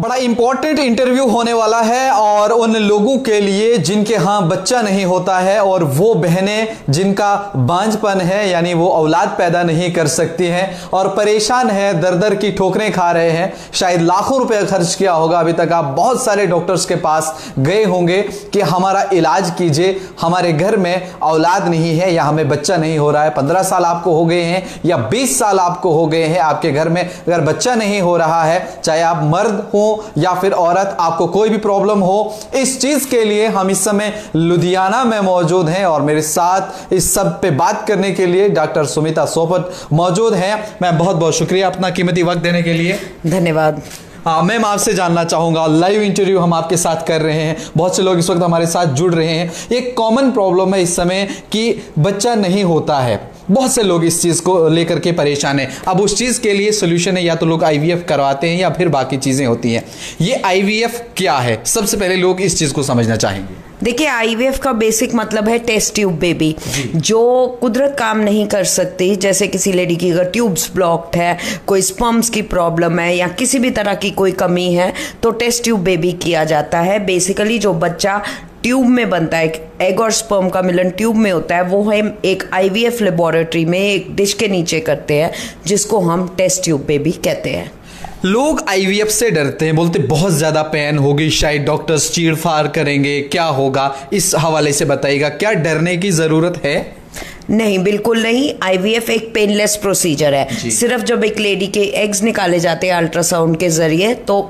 बड़ा important interview होने वाला है और उन लोगों के लिए जिनके यहाँ बच्चा नहीं होता है और वो बहनें जिनका बांझपन है यानी वो औलाद पैदा नहीं कर सकती हैं और परेशान है, दर दर की ठोकरें खा रहे हैं, शायद लाखों रुपए खर्च किया होगा अभी तक, आप बहुत सारे डॉक्टर्स के पास गए होंगे कि हमारा इलाज कीजिए, हमारे घर में औलाद नहीं है या हमें बच्चा नहीं हो रहा है। 15 साल आपको हो गए हैं या 20 साल आपको हो गए हैं, आपके घर में अगर बच्चा नहीं हो रहा है, चाहे आप मर्द हो या फिर औरत, आपको कोई भी प्रॉब्लम हो, इस चीज के लिए हम इस समय लुधियाना में मौजूद हैं और मेरे साथ इस सब पे बात करने के लिए डॉक्टर सुमिता सोपत मौजूद हैं। मैं बहुत बहुत शुक्रिया अपना कीमती वक्त देने के लिए। धन्यवाद। मैम आपसे जानना चाहूंगा, लाइव इंटरव्यू हम आपके साथ कर रहे हैं, बहुत से लोग इस वक्त हमारे साथ जुड़ रहे हैं। एक कॉमन प्रॉब्लम है इस समय कि बच्चा नहीं होता है, बहुत से लोग इस चीज को लेकर के परेशान हैं। अब उस चीज के लिए सोल्यूशन है या तो लोग आईवीएफ करवाते हैं या फिर बाकी चीजें होती हैं। ये आईवीएफ क्या है, सबसे पहले लोग इस चीज को समझना चाहेंगे। देखिए, आईवीएफ का बेसिक मतलब है टेस्ट ट्यूब बेबी, जो कुदरत काम नहीं कर सकती। जैसे किसी लेडी की अगर ट्यूब्स ब्लॉक्ड है, कोई स्पर्म्स की प्रॉब्लम है या किसी भी तरह की कोई कमी है तो टेस्ट ट्यूब बेबी किया जाता है। बेसिकली जो बच्चा ट्यूब में बनता है, एग और स्पर्म का मिलन ट्यूब में होता है, वो हम एक आईवीएफ लेबोरेटरी में एक डिश के नीचे करते हैं, जिसको हम टेस्ट ट्यूब बेबी कहते हैं। लोग आईवीएफ से डरते हैं, बोलते बहुत ज्यादा पेन होगी, शायद डॉक्टर्स चीरफाड़ करेंगे, क्या होगा, इस हवाले से बताइएगा, क्या डरने की जरूरत है? नहीं, बिल्कुल नहीं। आईवीएफ एक पेनलेस प्रोसीजर है। सिर्फ जब एक लेडी के एग्स निकाले जाते हैं अल्ट्रासाउंड के जरिए तो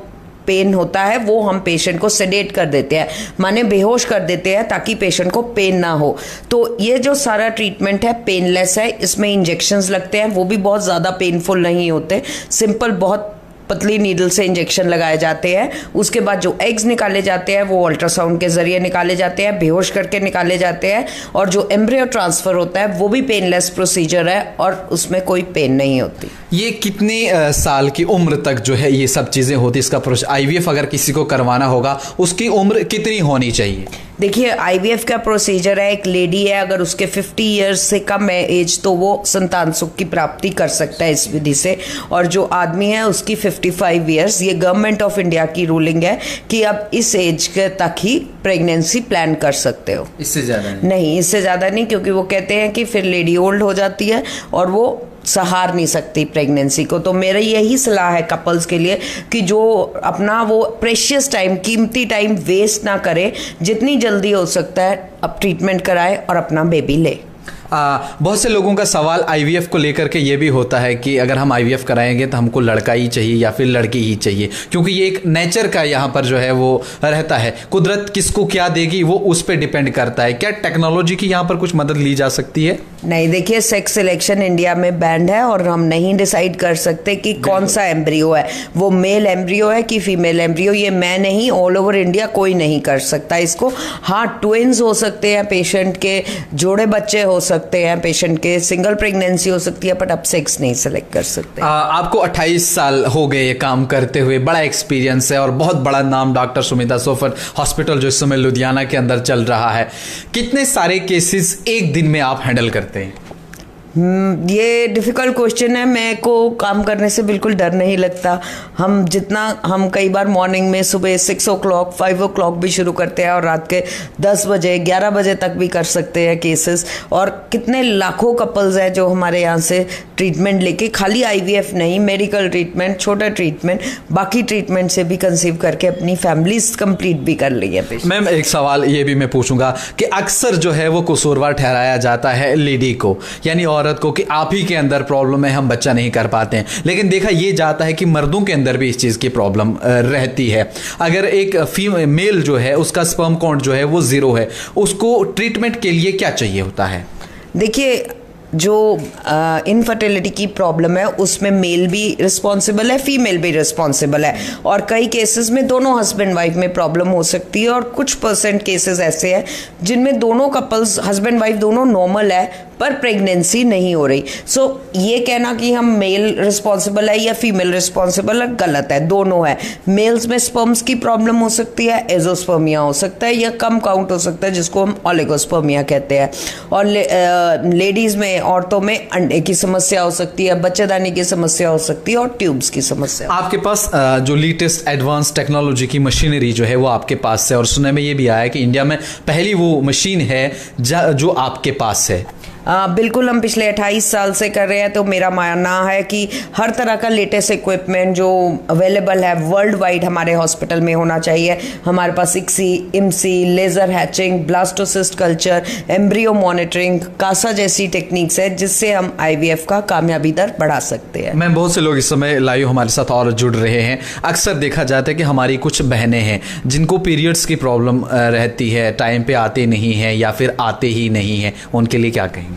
पेन होता है, वो हम पेशेंट को सेडेट कर देते हैं, माने बेहोश कर देते हैं ताकि पेशेंट को पेन ना हो। तो ये जो सारा ट्रीटमेंट है पेनलेस है। इसमें इंजेक्शंस लगते हैं, वो भी बहुत ज़्यादा पेनफुल नहीं होते, सिंपल बहुत पतली नीडल से इंजेक्शन लगाए जाते हैं। उसके बाद जो एग्स निकाले जाते हैं वो अल्ट्रासाउंड के जरिए निकाले जाते हैं, बेहोश करके निकाले जाते हैं। और जो एम्ब्रियो ट्रांसफर होता है वो भी पेनलेस प्रोसीजर है और उसमें कोई पेन नहीं होती। ये कितने साल की उम्र तक जो है ये सब चीजें होती, इसका आईवीएफ अगर किसी को करवाना होगा उसकी उम्र कितनी होनी चाहिए? देखिए, आईवीएफ का प्रोसीजर है, एक लेडी है अगर उसके 50 इयर्स से कम है एज तो वो संतान सुख की प्राप्ति कर सकता है इस विधि से, और जो आदमी है उसकी 55 इयर्स। ये गवर्नमेंट ऑफ इंडिया की रूलिंग है कि अब इस एज के तक ही प्रेगनेंसी प्लान कर सकते हो, इससे ज्यादा नहीं, इससे ज्यादा नहीं, क्योंकि वो कहते हैं कि फिर लेडी ओल्ड हो जाती है और वो सहार नहीं सकती प्रेगनेंसी को। तो मेरा यही सलाह है कपल्स के लिए कि जो अपना वो प्रेशियस टाइम, कीमती टाइम वेस्ट ना करे, जितनी जल्दी हो सकता है अब ट्रीटमेंट कराए और अपना बेबी ले। बहुत से लोगों का सवाल आईवीएफ को लेकर के ये भी होता है कि अगर हम आईवीएफ कराएंगे तो हमको लड़का ही चाहिए या फिर लड़की ही चाहिए, क्योंकि ये एक नेचर का यहाँ पर जो है वो रहता है, कुदरत किसको क्या देगी वो उस पर डिपेंड करता है। क्या टेक्नोलॉजी की यहाँ पर कुछ मदद ली जा सकती है? नहीं, देखिए, सेक्स सिलेक्शन इंडिया में बैंड है और हम नहीं डिसाइड कर सकते कि कौन सा एम्ब्रियो है, वो मेल एम्ब्रियो है कि फीमेल एम्ब्रियो। ये मैं नहीं, ऑल ओवर इंडिया कोई नहीं कर सकता इसको। हाँ, ट्विन्स हो सकते हैं, पेशेंट के जोड़े बच्चे हो सकते हैं, पेशेंट के सिंगल प्रेगनेंसी हो सकती है, बट अब सेक्स नहीं सेलेक्ट कर सकते। आपको 28 साल हो गए ये काम करते हुए, बड़ा एक्सपीरियंस है और बहुत बड़ा नाम डॉक्टर सुमिता सोपत हॉस्पिटल जो इस समय लुधियाना के अंदर चल रहा है। कितने सारे केसेस एक दिन में आप हैंडल करते हैं? ये डिफ़िकल्ट क्वेश्चन है। मेरे को काम करने से बिल्कुल डर नहीं लगता। हम कई बार मॉर्निंग में सुबह 6 o'clock 5 o'clock भी शुरू करते हैं और रात के 10 बजे 11 बजे तक भी कर सकते हैं केसेस। और कितने लाखों कपल्स हैं जो हमारे यहाँ से ट्रीटमेंट लेके, खाली आईवीएफ नहीं, मेडिकल ट्रीटमेंट, छोटा ट्रीटमेंट, बाकी ट्रीटमेंट से भी कंसीव करके अपनी फैमिलीज कंप्लीट भी कर ली है। मैम, एक सवाल ये भी मैं पूछूंगा कि अक्सर जो है वो कसूरवार ठहराया जाता है लेडी को, यानी औरत को, कि आप ही के अंदर प्रॉब्लम है, हम बच्चा नहीं कर पाते हैं। लेकिन देखा ये जाता है कि मर्दों के अंदर भी इस चीज की प्रॉब्लम रहती है। अगर एक मेल जो है उसका स्पर्म काउंट जो है वो 0 है, उसको ट्रीटमेंट के लिए क्या चाहिए होता है? देखिए, जो इनफर्टिलिटी की प्रॉब्लम है उसमें मेल भी रिस्पॉन्सिबल है, फीमेल भी रिस्पॉन्सिबल है, और कई केसेस में दोनों हस्बैंड वाइफ में प्रॉब्लम हो सकती है, और कुछ % केसेस ऐसे हैं जिनमें दोनों कपल्स, हस्बैंड वाइफ दोनों नॉर्मल है पर प्रेगनेंसी नहीं हो रही। सो ये कहना कि हम मेल रिस्पॉन्सिबल है या फीमेल रिस्पॉन्सिबल है, गलत है, दोनों है। मेल्स में स्पर्म्स की प्रॉब्लम हो सकती है, एजोस्पर्मिया हो सकता है या कम काउंट हो सकता है जिसको हम ओलिगोस्पर्मिया कहते हैं, और लेडीज़ में औरतों में अंडे की समस्या हो सकती है, बच्चेदानी की समस्या हो सकती है और ट्यूब्स की समस्या। आपके पास जो लेटेस्ट एडवांस टेक्नोलॉजी की मशीनरी जो है वो आपके पास है, और सुनने में ये भी आया है कि इंडिया में पहली वो मशीन है जो आपके पास है। बिल्कुल, हम पिछले 28 साल से कर रहे हैं, तो मेरा मानना है कि हर तरह का लेटेस्ट इक्विपमेंट जो अवेलेबल है वर्ल्ड वाइड हमारे हॉस्पिटल में होना चाहिए। हमारे पास ICSI, IMSI, laser hatching, blastocyst culture, embryo monitoring, कासा जैसी टेक्निक्स है जिससे हम IVF का कामयाबी दर बढ़ा सकते हैं। मैं बहुत से लोग इस समय लाइव हमारे साथ और जुड़ रहे हैं। अक्सर देखा जाता है कि हमारी कुछ बहनें हैं जिनको पीरियड्स की प्रॉब्लम रहती है, टाइम पे आते नहीं हैं या फिर आते ही नहीं हैं, उनके लिए क्या कहेंगे?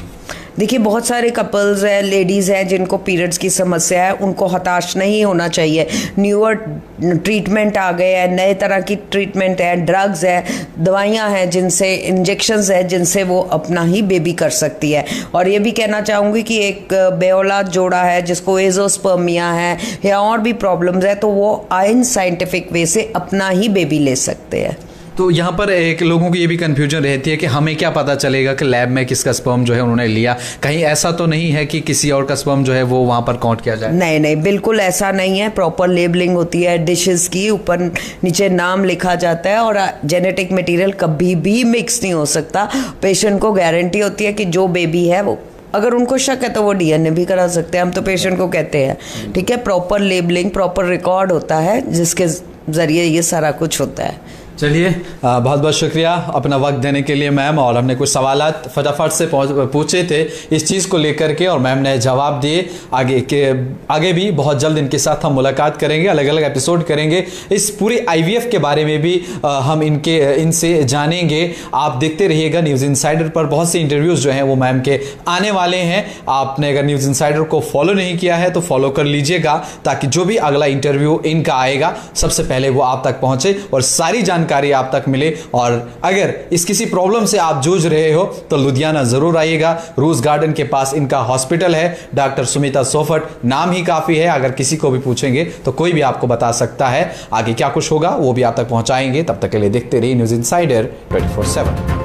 देखिए, बहुत सारे कपल्स हैं, लेडीज़ हैं जिनको पीरियड्स की समस्या है, उनको हताश नहीं होना चाहिए। न्यूअर ट्रीटमेंट आ गए हैं, नए तरह की ट्रीटमेंट है, ड्रग्स है, दवाइयां हैं जिनसे, इंजेक्शंस है जिनसे वो अपना ही बेबी कर सकती है। और ये भी कहना चाहूँगी कि एक बेऔलाद जोड़ा है जिसको एजोस्पर्मिया है या और भी प्रॉब्लम्स है, तो वो इन साइंटिफिक वे से अपना ही बेबी ले सकते हैं। तो यहाँ पर एक लोगों की ये भी कन्फ्यूजन रहती है कि हमें क्या पता चलेगा कि लैब में किसका स्पर्म जो है उन्होंने लिया, कहीं ऐसा तो नहीं है कि किसी और का स्पर्म जो है वो वहाँ पर काउंट किया जाए? नहीं नहीं, बिल्कुल ऐसा नहीं है। प्रॉपर लेबलिंग होती है डिशेस की, ऊपर नीचे नाम लिखा जाता है और जेनेटिक मटेरियल कभी भी मिक्स नहीं हो सकता। पेशेंट को गारंटी होती है कि जो बेबी है वो, अगर उनको शक है तो वो DNA भी करा सकते हैं, हम तो पेशेंट को कहते हैं। ठीक है, प्रॉपर लेबलिंग, प्रॉपर रिकॉर्ड होता है जिसके जरिए ये सारा कुछ होता है। चलिए, बहुत बहुत शुक्रिया अपना वक्त देने के लिए मैम। और हमने कुछ सवालात फटाफट से पूछे थे इस चीज़ को लेकर के और मैम ने जवाब दिए। आगे भी बहुत जल्द इनके साथ हम मुलाकात करेंगे, अलग अलग एपिसोड करेंगे, इस पूरी IVF के बारे में भी हम इनसे जानेंगे। आप देखते रहिएगा न्यूज़ इनसाइडर पर, बहुत से इंटरव्यूज़ जो हैं वो मैम के आने वाले हैं। आपने अगर न्यूज़ इनसाइडर को फॉलो नहीं किया है तो फॉलो कर लीजिएगा, ताकि जो भी अगला इंटरव्यू इनका आएगा सबसे पहले वो आप तक पहुंचे और सारी जानकारी आप तक मिले। और अगर इस किसी प्रॉब्लम से आप जूझ रहे हो तो लुधियाना जरूर आइएगा। रोज गार्डन के पास इनका हॉस्पिटल है, डॉक्टर सुमिता सोफट, नाम ही काफी है। अगर किसी को भी पूछेंगे तो कोई भी आपको बता सकता है। आगे क्या कुछ होगा वो भी आप तक पहुंचाएंगे। तब तक के लिए देखते रहिए न्यूज़ इनसाइडर 24/7।